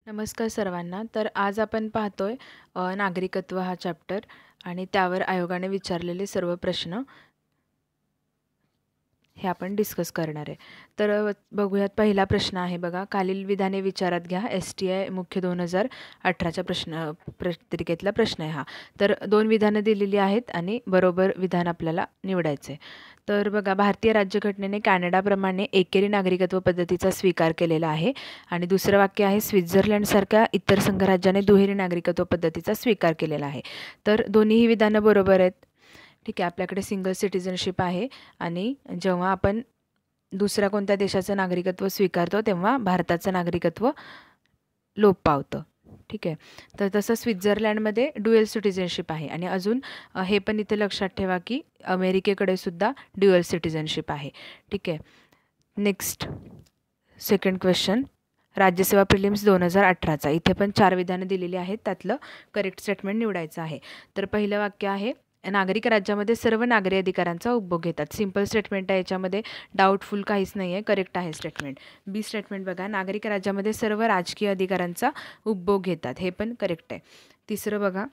नमस्कार सर्वांना. तर आज आपण पाहतोय नागरिकत्व हा चॅप्टर आणि त्यावर आयोगाने विचारलेले सर्व प्रश्न हे आपण डिस्कस करणार आहे. तर बघूयात, पहिला प्रश्न आहे बघा, खालील विधाने विचारात घ्या. STI मुख्य 2018च्या पत्रिकेतला प्रश्न आहे हा. तर 2 विधानं दिलेली आहेत आणि बरोबर विधान आपल्याला निवडायचं आहे. तर बघा, भारतीय राज्यघटनेने कॅनडाप्रमाणे एकेरी नागरिकत्व पद्धतीचा स्वीकार केलेला आहे. आणि दुसरं वाक्य आहे, स्वित्झर्लंडसारख्या इतर संघराज्याने दुहेरी नागरिकत्व पद्धतीचा स्वीकार केलेला आहे. तर दोन्हीही विधानं बरोबर आहेत. ठीक आहे, आपल्याकडे सिंगल सिटिझनशिप आहे आणि जेव्हा आपण दुसऱ्या कोणत्या देशाचं नागरिकत्व स्वीकारतो तेव्हा भारताचं नागरिकत्व लोप पावतं. ठीक आहे, तर तसं स्वित्झर्लंडमध्ये ड्युअल सिटिझनशिप आहे. आणि अजून हे पण इथे लक्षात ठेवा की अमेरिकेकडे सुद्धा ड्युअल सिटिझनशिप आहे. ठीक आहे, नेक्स्ट सेकंड क्वेश्चन, राज्यसेवा प्रिलिम्स 2018चा. इथे पण 4 विधानं दिलेली आहेत, त्यातलं करेक्ट स्टेटमेंट निवडायचं आहे. तर पहिलं वाक्य आहे, नागरिक राज्यामध्ये सर्व नागरी अधिकारांचा उपभोग घेतात. सिंपल स्टेटमेंट आहे, याच्यामध्ये डाऊटफुल काहीच नाही आहे, करेक्ट आहे स्टेटमेंट. बी स्टेटमेंट बघा, नागरिक राज्यामध्ये सर्व राजकीय अधिकारांचा उपभोग घेतात, हे पण करेक्ट आहे. तिसरं बघा,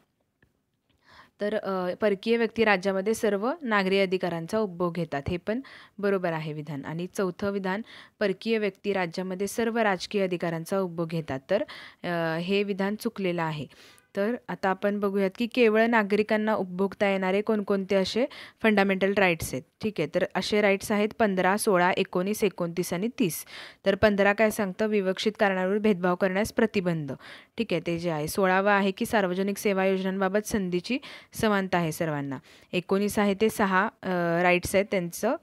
तर परकीय व्यक्ती राज्यामध्ये सर्व नागरी अधिकारांचा उपभोग घेतात, हे पण बरोबर आहे विधान. आणि चौथं विधान, परकीय व्यक्ती राज्यामध्ये सर्व राजकीय अधिकारांचा उपभोग घेतात, तर हे विधान चुकलेलं आहे. तर आता आपण बघूयात की केवळ नागरिकांना उपभोगता येणारे कोणकोणते असे फंडामेंटल राईट्स आहेत. ठीक आहे, तर असे राईट्स आहेत 15, 16, 19, 29 आणि 30. तर 15 काय सांगतं, विवक्षित कारणांवर भेदभाव करण्यास प्रतिबंध. ठीक आहे, ते जे आहे. 16वा आहे की सार्वजनिक सेवा योजनांबाबत संधीची समानता आहे सर्वांना. 19 आहे ते 6 राईट्स आहेत त्यांचं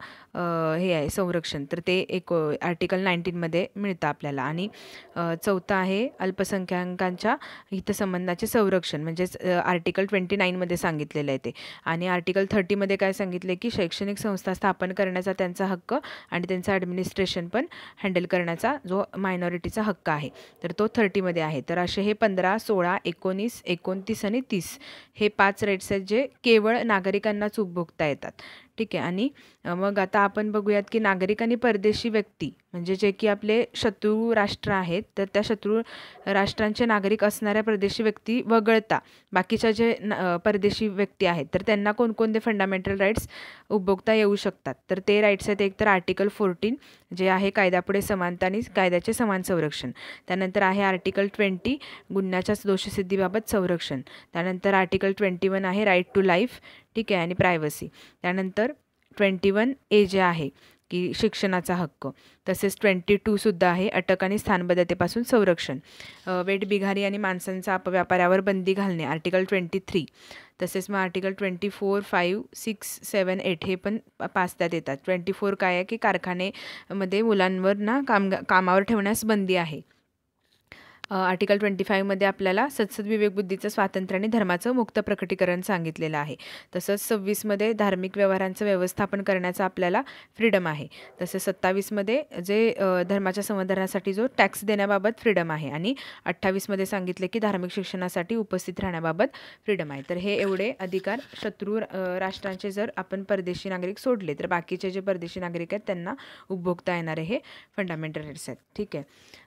हे आहे संरक्षण, तर ते आर्टिकल 19मध्ये मिळतं आपल्याला. आणि चौथा आहे अल्पसंख्याकांच्या हितसंबंधाचे संरक्षण, म्हणजेच आर्टिकल 29मध्ये सांगितलेलं आहे ते. आणि आर्टिकल 30मध्ये काय सांगितले की शैक्षणिक संस्था स्थापन करण्याचा त्यांचा हक्क आणि त्यांचं ॲडमिनिस्ट्रेशन पण हँडल करण्याचा जो मायनॉरिटीचा हक्क आहे, तर तो 30मध्ये आहे. तर असे हे 15, 16, 19, 29 आणि 30 हे 5 राईट्स आहेत जे केवळ नागरिकांनाच उपभोगता येतात. ठीक आहे, आणि मग आता आपण बघूयात की नागरिक आणि परदेशी व्यक्ती, म्हणजे जे की आपले शत्रू राष्ट्र आहेत, तर त्या शत्रू राष्ट्रांचे नागरिक असणाऱ्या परदेशी व्यक्ती वगळता बाकीच्या जे परदेशी व्यक्ती आहेत, तर त्यांना कोणकोणते फंडामेंटल राईट्स उपभोगता येऊ शकतात. तर ते राईट्स आहेत, एक तर आर्टिकल 14 जे आहे कायद्यापुढे समानता आणि कायद्याचे समान संरक्षण. त्यानंतर आहे आर्टिकल 20 गुन्ह्याच्या दोषसिद्धीबाबत संरक्षण. त्यानंतर आर्टिकल 21 आहे राईट टू लाईफ, ठीक आहे, आणि प्रायव्हसी. त्यानंतर 21A जे आहे की शिक्षणाचा हक्क. तसेच 22सुद्धा आहे अटक आणि स्थानबद्धतेपासून संरक्षण. वेठबिगारी आणि माणसांचा अपव्यापारावर बंदी घालणे, आर्टिकल 23. तसेच मग आर्टिकल 24, 5, 6, 7, 8 हे पण पाचत्यात येतात. 24 काय आहे की कारखान्यामध्ये मुलांवर कामावर ठेवण्यास बंदी आहे. आर्टिकल 25मध्ये आपल्याला विवेकबुद्धीचं स्वातंत्र्य आणि धर्माचं मुक्त प्रकटीकरण सांगितलेलं आहे. तसंच 26मध्ये धार्मिक व्यवहारांचं व्यवस्थापन करण्याचा आपल्याला फ्रीडम आहे. तसंच 27मध्ये जे धर्माच्या संवर्धनासाठी जो टॅक्स देण्याबाबत फ्रीडम आहे. आणि 28मध्ये सांगितले की धार्मिक शिक्षणासाठी उपस्थित राहण्याबाबत फ्रीडम आहे. तर हे एवढे अधिकार शत्रू राष्ट्रांचे जर आपण परदेशी नागरिक सोडले तर बाकीचे जे परदेशी नागरिक आहेत त्यांना उपभोगता येणारे हे फंडामेंटल राईट्स आहेत. ठीक आहे,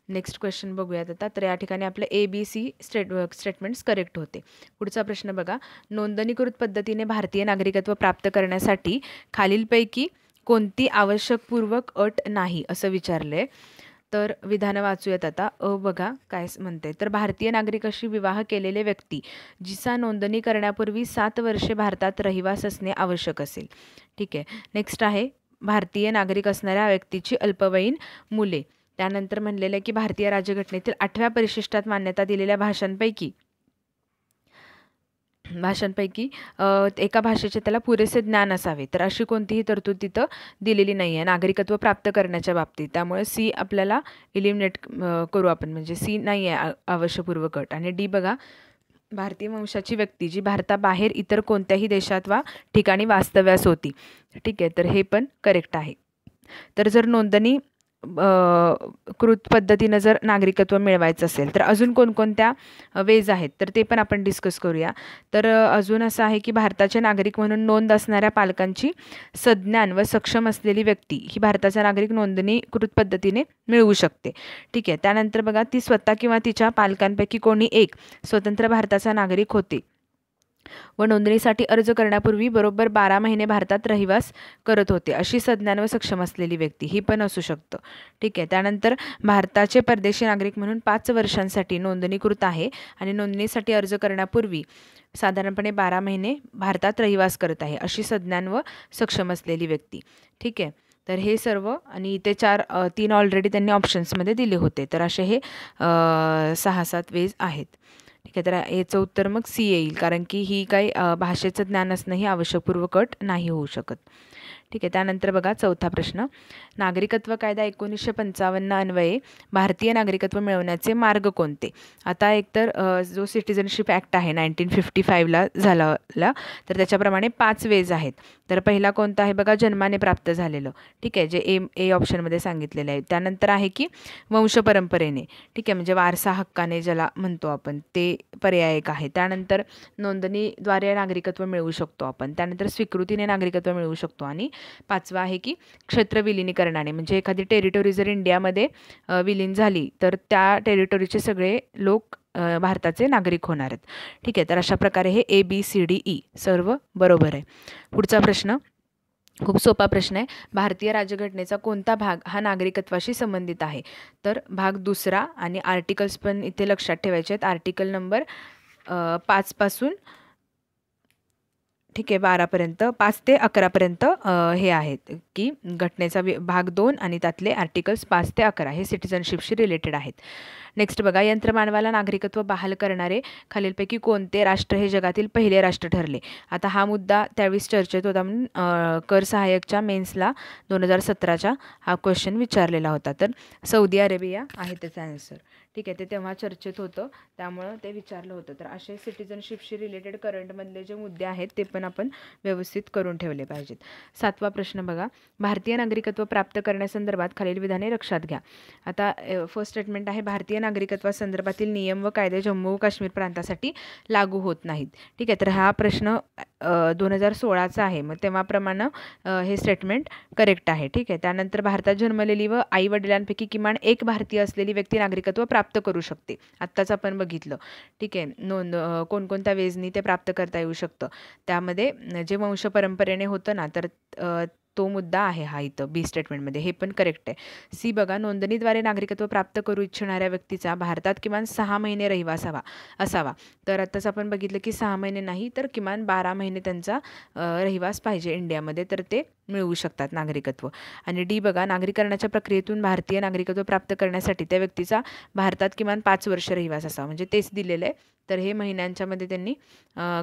नेक्स्ट क्वेश्चन बघूयात आता. तर या ठिकाणी आपलं ABC स्टेटमेंट्स करेक्ट होते. पुढचा प्रश्न बघा, नोंदणीकृत पद्धतीने भारतीय नागरिकत्व प्राप्त करण्यासाठी खालीलपैकी कोणती आवश्यकपूर्वक अट नाही असं विचारले. तर विधानं वाचूयात आता. बघा काय म्हणते, तर भारतीय नागरिकाशी विवाह केलेले व्यक्ती जिचा नोंदणी करण्यापूर्वी 7 वर्षे भारतात रहिवास असणे आवश्यक असेल. ठीक आहे, नेक्स्ट आहे भारतीय नागरिक असणाऱ्या व्यक्तीची अल्पवयीन मुले. त्यानंतर म्हणलेलं आहे की भारतीय राज्यघटनेतील 8व्या परिशिष्टात मान्यता दिलेल्या भाषांपैकी एका भाषेचे त्याला पुरेसे ज्ञान असावे. तर अशी कोणतीही तरतूद तिथं दिलेली नाही आहे नागरिकत्व प्राप्त करण्याच्या बाबतीत. त्यामुळे C आपल्याला इलिमिनेट करू आपण, म्हणजे C नाही आहे आवश्यकपूर्वक अट. आणि D बघा, भारतीय वंशाची व्यक्ती जी भारताबाहेर इतर कोणत्याही देशात वा ठिकाणी वास्तव्यास होती. ठीक आहे, तर हे पण करेक्ट आहे. तर जर नोंदणी कृत पद्धतीनं जर नागरिकत्व मिळवायचं असेल तर अजून कोणकोणत्या वेज आहेत तर ते पण आपण डिस्कस करूया. तर अजून असं आहे की भारताचे नागरिक म्हणून नोंद असणाऱ्या पालकांची सज्ञान व सक्षम असलेली व्यक्ती ही भारताचा नागरिक नोंदणीकृत पद्धतीने मिळवू शकते. ठीक आहे. त्यानंतर बघा, ती स्वतः किंवा तिच्या पालकांपैकी कोणी एक स्वतंत्र भारताचा नागरिक होते व नोंदणीसाठी अर्ज करण्यापूर्वी बरोबर 12 महिने भारतात रहिवास करत होते अशी सज्ञान व सक्षम असलेली व्यक्ती ही पण असू शकतं. ठीक आहे. त्यानंतर भारताचे परदेशी नागरिक म्हणून 5 वर्षांसाठी नोंदणीकृत आहे आणि नोंदणीसाठी अर्ज करण्यापूर्वी साधारणपणे 12 महिने भारतात रहिवास करत आहे अशी सज्ञान व सक्षम असलेली व्यक्ती. ठीक आहे. तर हे सर्व आणि इथे 3 ऑलरेडी त्यांनी ऑप्शन्समध्ये दिले होते. तर असे हे 6-7 वेज आहेत. ठीक आहे. तर याचं उत्तर मग सी येईल, कारण की ही काही भाषेचं ज्ञान असणं ही आवश्यक पूर्वकट नाही होऊ शकत. ठीक आहे. त्यानंतर बघा, चौथा प्रश्न, नागरिकत्व कायदा 1955 अन्वये भारतीय नागरिकत्व मिळवण्याचे मार्ग कोणते? आता एकतर जो सिटिझनशिप ॲक्ट आहे 1955ला झाला तर त्याच्याप्रमाणे 5 वेज आहेत. तर पहिला कोणता आहे बघा, जन्माने प्राप्त झालेलं. ठीक आहे, जे ए ऑप्शनमध्ये सांगितलेलं आहे. त्यानंतर आहे की वंशपरंपरेने. ठीक आहे, म्हणजे वारसा हक्काने ज्याला म्हणतो आपण, ते पर्याय एक आहे. त्यानंतर नोंदणीद्वारे नागरिकत्व मिळवू शकतो आपण. त्यानंतर स्वीकृतीने नागरिकत्व मिळवू शकतो. आणि 5वा आहे की क्षेत्र विलिनीकरणाने, म्हणजे एखादी टेरिटोरी जर इंडियामध्ये विलीन झाली तर त्या टेरिटोरीचे सगळे लोक भारताचे नागरिक होणार आहेत. ठीक आहे. तर अशा प्रकारे हे ABCDE सर्व बरोबर आहे. पुढचा प्रश्न खूप सोपा प्रश्न आहे. भारतीय राज्यघटनेचा कोणता भाग हा नागरिकत्वाशी संबंधित आहे? तर भाग 2 आणि आर्टिकल्स पण इथे लक्षात ठेवायचे आहेत. आर्टिकल नंबर 5 पासून, ठीक आहे, 12पर्यंत, 5 ते 11पर्यंत हे आहेत की घटनेचा भाग 2 आणि त्यातले आर्टिकल्स 5 ते 11 हे सिटिझनशिपशी रिलेटेड आहेत. नेक्स्ट बघा, यंत्रमानवाला नागरिकत्व बहाल करणारे खालीलपैकी कोणते राष्ट्र हे जगातील पहिले राष्ट्र ठरले? आता हा मुद्दा त्यावेळेस चर्चेत होता म्हणून कर सहाय्यकच्या मेन्सला 2017च्या हा क्वेश्चन विचारलेला होता. तर सौदी अरेबिया आहे त्याचा आन्सर. ठीक आहे. ते तेव्हा चर्चेत होतं, त्यामुळं ते विचारलं होतं. तर असे सिटिझनशिपशी रिलेटेड करंटमधले जे मुद्दे आहेत ते पण आपण व्यवस्थित करून ठेवले पाहिजेत. 7वा प्रश्न बघा, भारतीय नागरिकत्व प्राप्त करण्यासंदर्भात खालील विधाने लक्षात घ्या. आता फर्स्ट स्टेटमेंट आहे, भारतीय नागरिकत्वासंदर्भातील नियम व कायदे जम्मू व काश्मीर प्रांतासाठी लागू होत नाहीत. ठीक आहे. तर हा प्रश्न 2016चा आहे, मग तेव्हाप्रमाणे हे स्टेटमेंट करेक्ट आहे. ठीक आहे. त्यानंतर भारतात जन्मलेली व आई वडिलांपैकी किमान एक भारतीय असलेली व्यक्ती नागरिकत्व प्राप्त करू शकते. आत्ताच आपण बघितलं. ठीक आहे. कोणकोणत्या वेजनी ते प्राप्त करता येऊ शकतं. त्यामध्ये जे वंश परंपरेने होतं ना, तर तो मुद्दा आहे हा इथं बी स्टेटमेंटमध्ये. हे पण करेक्ट आहे. सी बघा, नोंदणीद्वारे नागरिकत्व प्राप्त करू इच्छिणाऱ्या व्यक्तीचा भारतात किमान 6 महिने रहिवास असावा. तर आत्ताच आपण बघितलं की 6 महिने नाही तर किमान 12 महिने त्यांचा रहिवास पाहिजे इंडियामध्ये, तर ते मिळवू शकतात नागरिकत्व. आणि डी बघा, नागरीकरणाच्या प्रक्रियेतून भारतीय नागरिकत्व प्राप्त करण्यासाठी त्या व्यक्तीचा भारतात किमान 5 वर्ष रहिवास असावा, म्हणजे तेच दिलेलं आहे. तर हे महिन्यांच्यामध्ये त्यांनी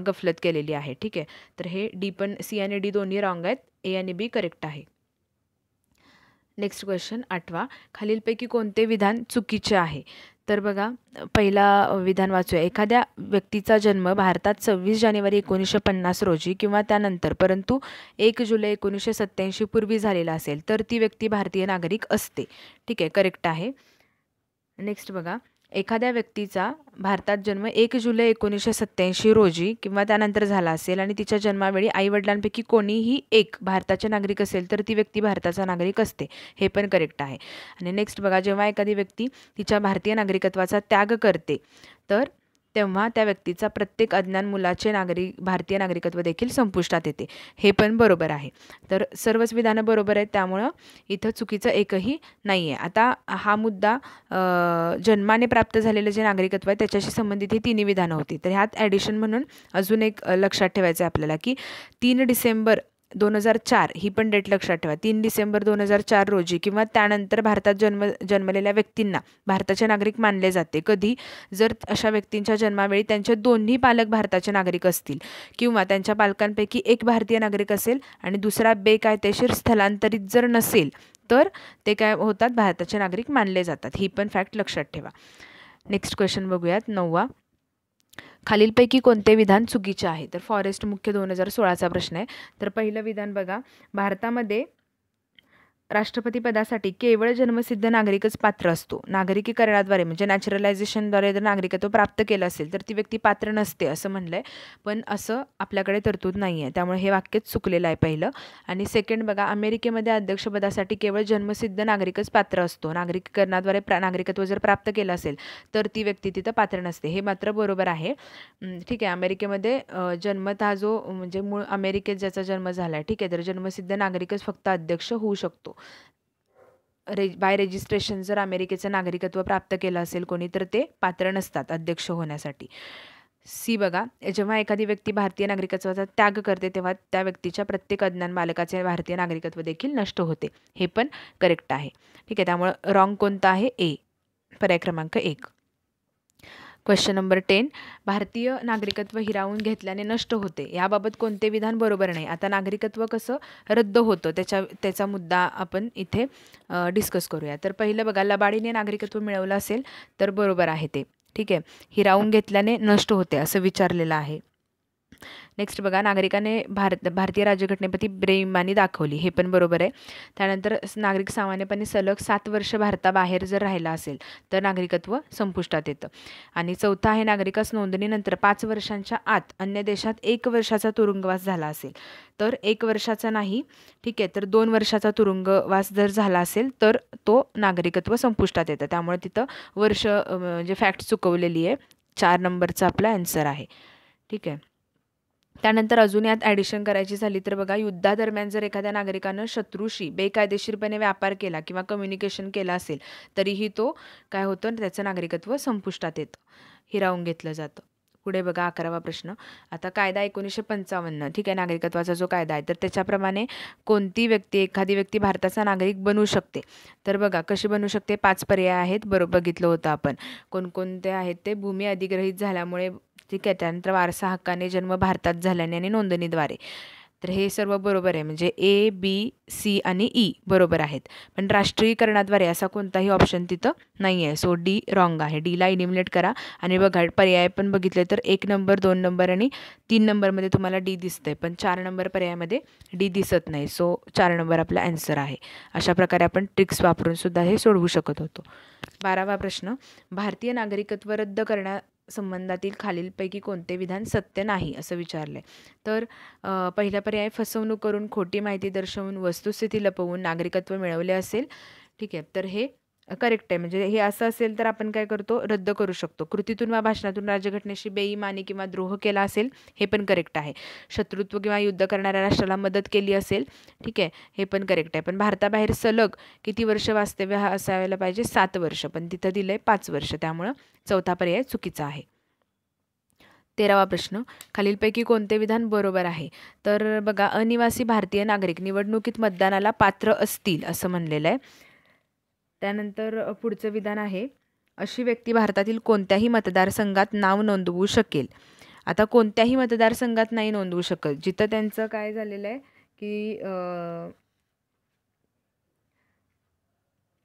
गफलत केलेली आहे. ठीक आहे. तर हे डी पण, सी आणि डी दोन्ही रॉंग आहेत. ए आणि बी करेक्ट आहे. नेक्स्ट क्वेश्चन 8वा, खालीलपैकी कोणते विधान चुकीचे आहे? तर बघा, पहिला विधान वाचूया. एखाद्या व्यक्तीचा जन्म भारतात 26 जानेवारी 1950 रोजी किंवा त्यानंतर, परंतु 1 जुलै 1987 पूर्वी झालेला असेल तर ती व्यक्ती भारतीय नागरिक असते. ठीक आहे, करेक्ट आहे. नेक्स्ट बघा, एखाद्या व्यक्तीचा भारतात जन्म 1 जुलै 1987 रोजी किंवा त्यानंतर झाला असेल आणि तिच्या जन्मावेळी आईवडिलांपैकी कोणीही एक भारताचे नागरिक असेल तर ती व्यक्ती भारताचा नागरिक असते. हे पण करेक्ट आहे. आणि नेक्स्ट बघा, जेव्हा एखादी व्यक्ती तिच्या भारतीय नागरिकत्वाचा त्याग करते तर तेव्हा त्या व्यक्तीचा प्रत्येक अज्ञान मुलाचे भारतीय नागरिकत्व देखील संपुष्टात येते. हे पण बरोबर आहे. तर सर्वच विधानं बरोबर आहेत, त्यामुळं इथं चुकीचं एकही नाही आहे. आता हा मुद्दा जन्माने प्राप्त झालेलं जे नागरिकत्व आहे त्याच्याशी संबंधित ही 3 विधानं होती. तर ह्यात ॲडिशन म्हणून अजून एक लक्षात ठेवायचं आहे आपल्याला की 3 डिसेंबर 2004 ही पण डेट लक्षात ठेवा. 3 डिसेंबर 2004 रोजी किंवा त्यानंतर भारतात जन्मलेल्या व्यक्तींना भारताचे नागरिक मानले जाते. कधी? जर अशा व्यक्तींच्या जन्मावेळी त्यांचे दोन्ही पालक भारताचे नागरिक असतील किंवा त्यांच्या पालकांपैकी एक भारतीय नागरिक असेल आणि दुसरा बेकायदेशीर स्थलांतरित जर नसेल तर ते काय होतात, भारताचे नागरिक मानले जातात. ही पण फॅक्ट लक्षात ठेवा. नेक्स्ट क्वेश्चन बघूयात, 9वा, खालीलपैकी कोणते विधान चुकीचे आहे? तर फॉरेस्ट मुख्य 2016चा प्रश्न आहे. तर पहिलं विधान बघा, भारतामध्ये राष्ट्रपतीपदासाठी केवळ जन्मसिद्ध नागरिकच पात्र असतो. नागरिकीकरणाद्वारे म्हणजे नॅचरलायझेशनद्वारे जर नागरिकत्व प्राप्त केलं असेल तर ती व्यक्ती पात्र नसते असं म्हणलं आहे, पण असं आपल्याकडे तरतूद नाही आहे, त्यामुळे हे वाक्यच चुकलेलं आहे पहिलं. आणि सेकंड बघा, अमेरिकेमध्ये अध्यक्षपदासाठी केवळ जन्मसिद्ध नागरिकच पात्र असतो. नागरिकीकरणाद्वारे नागरिकत्व जर प्राप्त केलं असेल तर ती व्यक्ती तिथं पात्र नसते, हे मात्र बरोबर आहे. ठीक आहे, अमेरिकेमध्ये जन्मतः जो म्हणजे मूळ अमेरिकेत ज्याचा जन्म झाला आहे, ठीक आहे, तर जन्मसिद्ध नागरिकच फक्त अध्यक्ष होऊ शकतो. बाय रजिस्ट्रेशन जर अमेरिकेचं नागरिकत्व प्राप्त केलं असेल कोणी तर ते पात्र नसतात अध्यक्ष होण्यासाठी. सी बघा, जेव्हा एखादी व्यक्ती भारतीय नागरिकत्वाचा त्याग करते तेव्हा त्या व्यक्तीच्या प्रत्येक अज्ञान बालकाचे भारतीय नागरिकत्व देखील नष्ट होते, हे पण करेक्ट आहे. ठीक आहे, त्यामुळं रॉंग कोणतं आहे? ए, पर्याय क्रमांक 1. क्वेश्चन नंबर 10, भारतीय नागरिकत्व हिरावून घेतल्याने नष्ट होते, याबाबत कोणते विधान बरोबर नाही? आता नागरिकत्व कसं रद्द होतं त्याचा मुद्दा आपण इथे डिस्कस करूया. तर पहिलं बघा, लबाडीने नागरिकत्व मिळवलं असेल तर बरोबर आहे ते. ठीक आहे, हिरावून घेतल्याने नष्ट होते असं विचारलेलं आहे. नेक्स्ट बघा, नागरिकाने भारतीय राज्यघटनेप्रती बेईमानी दाखवली, हे पण बरोबर आहे. त्यानंतर नागरिक सामान्यपणे सलग 7 वर्ष भारताबाहेर जर राहिला असेल तर नागरिकत्व संपुष्टात येतं. आणि चौथा आहे, नागरिकास नोंदणीनंतर 5 वर्षांच्या आत अन्य देशात 1 वर्षाचा तुरुंगवास झाला असेल तर 1 वर्षाचा नाही, ठीक आहे, तर 2 वर्षाचा तुरुंगवास जर झाला असेल तर तो नागरिकत्व संपुष्टात येतं. त्यामुळे तिथं वर्ष म्हणजे फॅक्ट चुकवलेली आहे. 4 नंबरचा आपला आन्सर आहे. ठीक आहे, त्यानंतर अजून यात ॲडिशन करायची झाली तर बघा, युद्धादरम्यान जर एखाद्या नागरिकानं शत्रूशी बेकायदेशीरपणे व्यापार केला किंवा कम्युनिकेशन केलं असेल तरीही तो काय होतं, त्याचं नागरिकत्व संपुष्टात येतं, हिरावून घेतलं जातं. पुढे बघा 11वा प्रश्न. आता कायदा 1955, ठीक आहे, नागरिकत्वाचा जो कायदा आहे तर त्याच्याप्रमाणे कोणती व्यक्ती एखादी व्यक्ती भारताचा नागरिक बनू शकते? तर बघा कशी बनू शकते, 5 पर्याय आहेत, बरोबर बघितलं होतं आपण. कोणकोणते आहेत ते? भूमी अधिग्रहित झाल्यामुळे, ठीक आहे, त्यानंतर वारसा हक्काने, जन्म भारतात झाल्याने आणि नोंदणीद्वारे. तर हे सर्व बरोबर आहे, म्हणजे ए, बी, सी आणि ई बरोबर आहेत. पण राष्ट्रीयकरणाद्वारे असा कोणताही ऑप्शन तिथं नाही आहे, सो डी रॉंग आहे. डीला इलिमिनेट करा. आणि बघा पर्याय पण बघितले तर 1 नंबर, 2 नंबर आणि 3 नंबरमध्ये तुम्हाला डी दिसतंय, पण 4 नंबर पर्यायामध्ये डी दिसत नाही, सो 4 नंबर आपला आन्सर आहे. अशा प्रकारे आपण ट्रिक्स वापरून सुद्धा हे सोडवू शकत होतो. 12वा प्रश्न, भारतीय नागरिकत्व रद्द संबंधातील खालीलपैकी कोणते विधान सत्य नाही असं विचारलंय? तर पहिला पर्याय, फसवणूक करून, खोटी माहिती दर्शवून, वस्तुस्थिती लपवून नागरिकत्व मिळवले असेल. ठीक आहे, तर हे करेक्ट आहे. म्हणजे हे असं असेल तर आपण काय करतो, रद्द करू शकतो. कृतीतून वा भाषणातून राज्यघटनेशी बेईमानी किंवा द्रोह केला असेल, हे पण करेक्ट आहे. शत्रुत्व किंवा युद्ध करणाऱ्या राष्ट्राला मदत केली असेल, ठीक आहे, हे पण करेक्ट आहे. पण भारताबाहेर सलग किती वर्ष वास्तव्य हा असायला पाहिजे? 7 वर्ष, पण तिथं दिलं आहे 5 वर्ष, त्यामुळं चौथा पर्याय चुकीचा आहे. 13वा प्रश्न, खालीलपैकी कोणते विधान बरोबर आहे? तर बघा, अनिवासी भारतीय नागरिक निवडणुकीत मतदानाला पात्र असतील असं म्हणलेलं आहे. त्यानंतर पुढचं विधान आहे, अशी व्यक्ती भारतातील कोणत्याही मतदारसंघात नाव नोंदवू शकेल. आता कोणत्याही मतदारसंघात नाही नोंदवू शकत, जिथं त्यांचं काय झालेलं आहे की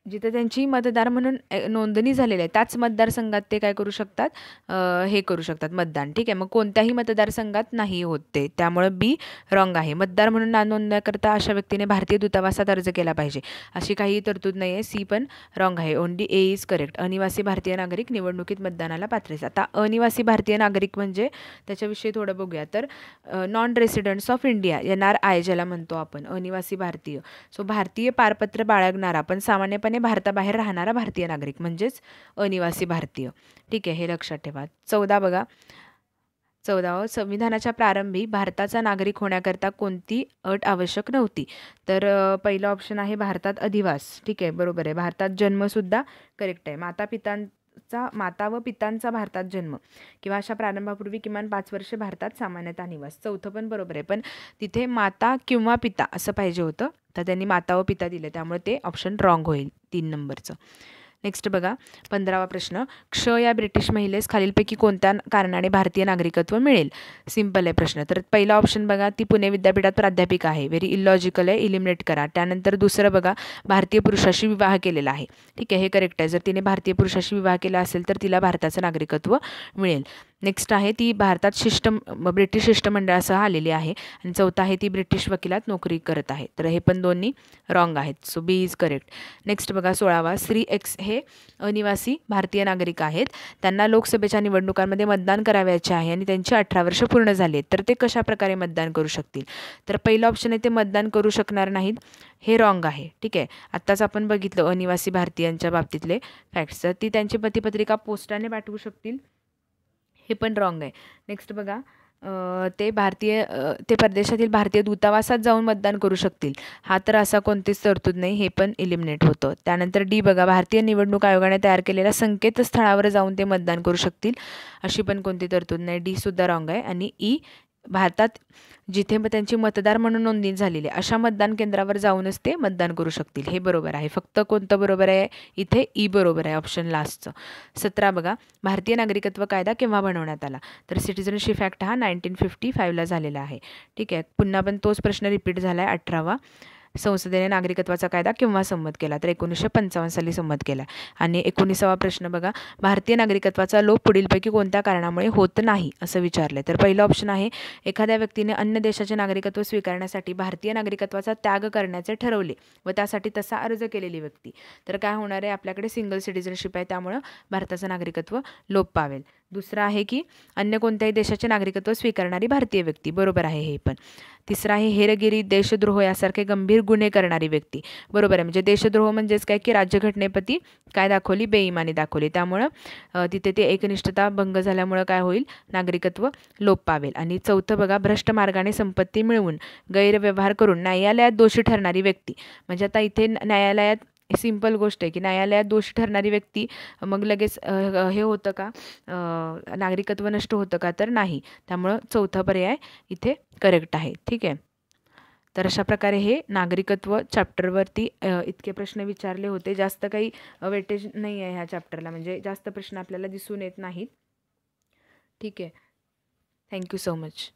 जिथं त्यांची मतदार म्हणून नोंदणी झालेली आहे त्याच मतदारसंघात ते काय करू शकतात, हे करू शकतात मतदान. ठीक आहे, मग कोणत्याही मतदारसंघात नाही होत ते, त्यामुळं बी रॉंग आहे. मतदार म्हणून नाव नोंदण्याकरता अशा व्यक्तीने भारतीय दूतावासात अर्ज केला पाहिजे, अशी काही तरतूद नाही आहे. सी पण रॉंग आहे. Only A is correct. अनिवासी भारतीय नागरिक निवडणुकीत मतदानाला पात्र. आता अनिवासी भारतीय नागरिक म्हणजे त्याच्याविषयी थोडं बघूया. तर non residents of India, NRI ज्याला म्हणतो आपण, अनिवासी भारतीय. सो भारतीय पारपत्र बाळगणारा पण सामान्यपणे भारताबाहेर राहणारा भारतीय नागरिक म्हणजेच अनिवासी भारतीय. ठीक आहे, हे लक्षात ठेवा. 14 बघा, 14 संविधानाच्या प्रारंभी भारताचा नागरिक होण्याकरता कोणती अट आवश्यक नव्हती? तर पहिलं ऑप्शन आहे भारतात अधिवास. ठीक आहे, बरोबर आहे. भारतात जन्मसुद्धा करेक्ट आहे. माता व पितांचा भारतात जन्म किंवा अशा प्रारंभापूर्वी किमान 5 वर्ष भारतात सामान्यतः निवास. चौथं पण बरोबर आहे, पण तिथे माता किंवा पिता असं पाहिजे होतं, तर त्यांनी माता व पिता दिले, त्यामुळे ते ऑप्शन रॉंग होईल 3 नंबरचं. नेक्स्ट बघा, 15वा प्रश्न, क्ष या ब्रिटिश महिलेस खालीलपैकी कोणत्या कारणाने भारतीय नागरिकत्व मिळेल? सिंपल आहे प्रश्न. तर पहिला ऑप्शन बघा, ती पुणे विद्यापीठात प्राध्यापिका आहे, व्हेरी इलॉजिकल आहे, इलिमिनेट करा. त्यानंतर दुसरं बघा, भारतीय पुरुषाशी विवाह केलेला आहे. ठीक आहे, हे करेक्ट आहे. जर तिने भारतीय पुरुषाशी विवाह केला असेल तर तिला भारताचं नागरिकत्व मिळेल. नेक्स्ट आहे ती भारतात ब्रिटिश शिष्टमंडळासह आलेली आहे. आणि चौथा आहे ती ब्रिटिश वकिलात नोकरी करत आहे. तर हे पण दोन्ही रॉंग आहेत. So B is correct. Next बघा 16वा, श्री एक्स हे अनिवासी भारतीय नागरिक आहेत. त्यांना लोकसभेच्या निवडणुकांमध्ये मतदान करावयाचे आहे आणि त्यांची 18 वर्ष पूर्ण झाली आहेत. तर ते कशाप्रकारे मतदान करू शकतील? तर पहिलं ऑप्शन आहे ते मतदान करू शकणार नाहीत, हे रॉंग आहे. ठीक आहे. आत्ताच आपण बघितलं अनिवासी भारतीयांच्या बाबतीतले फॅक्ट्स. तर ती त्यांची पतीपत्रिका पोस्टाने पाठवू शकतील, हे पण रॉंग आहे. नेक्स्ट बघा ते परदेशातील भारतीय दूतावासात जाऊन मतदान करू शकतील, हा तर असा कोणतीच तरतूद नाही, हे पण इलिमिनेट होतं. त्यानंतर डी बघा, भारतीय निवडणूक आयोगाने तयार केलेल्या संकेतस्थळावर जाऊन ते मतदान करू शकतील, अशी पण कोणती तरतूद नाही, डी सुद्धा रॉंग आहे. आणि ई, भारतात जिथे त्यांची मतदार म्हणून नोंदणी झालेली आहे अशा मतदान केंद्रावर जाऊनच ते मतदान करू शकतील, हे बरोबर आहे. फक्त कोणतं बरोबर आहे इथे? ई बरोबर आहे, ऑप्शन लास्टचं. 17 बघा, भारतीय नागरिकत्व कायदा केव्हा बनवण्यात आला? तर सिटिझनशिप ॲक्ट हा 1955ला झालेला आहे. ठीक आहे. पुन्हा पण तोच प्रश्न रिपीट झाला आहे. 18वा, संसदेने नागरिकत्वाचा कायदा केव्हा संमत केला? तर 1955 साली संमत केला. आणि 19वा प्रश्न बघा, भारतीय नागरिकत्वाचा लोप पुढीलपैकी कोणत्या कारणामुळे होत नाही असं विचारलं. तर पहिलं ऑप्शन आहे एखाद्या व्यक्तीने अन्य देशाचे नागरिकत्व स्वीकारण्यासाठी भारतीय नागरिकत्वाचा त्याग करण्याचे ठरवले व त्यासाठी तसा अर्ज केलेली व्यक्ती. तर काय होणार आहे, आपल्याकडे सिंगल सिटिझनशिप आहे, त्यामुळं भारताचं नागरिकत्व लोप पावेल. दुसरं आहे की अन्य कोणत्याही देशाचे नागरिकत्व स्वीकारणारी भारतीय व्यक्ती, बरोबर आहे हे पण. तिसरं आहे हेरगिरी, देशद्रोह यासारखे गंभीर गुन्हे करणारी व्यक्ती, बरोबर आहे. म्हणजे देशद्रोह म्हणजेच काय की राज्यघटनेप्रती काय दाखवली? बेईमानी दाखवली, त्यामुळं तिथे ते एकनिष्ठता भंग झाल्यामुळं काय होईल? नागरिकत्व लोप पावेल. आणि चौथं बघा, भ्रष्ट मार्गाने संपत्ती मिळवून गैरव्यवहार करून न्यायालयात दोषी ठरणारी व्यक्ती. म्हणजे आता इथे न्यायालयात सिंपल गोष्ट आहे की न्यायालयात दोषी ठरणारी व्यक्ती मग लगेच हे होतं का, नागरिकत्व नष्ट होतं का? तर नाही. त्यामुळं चौथा पर्याय इथे करेक्ट आहे. ठीक आहे. तर अशा प्रकारे हे नागरिकत्व चॅप्टरवरती इतके प्रश्न विचारले होते. जास्त काही वेटेज नाही आहे ह्या चॅप्टरला, म्हणजे जास्त प्रश्न आपल्याला दिसून येत नाहीत. ठीक आहे. Thank you so much.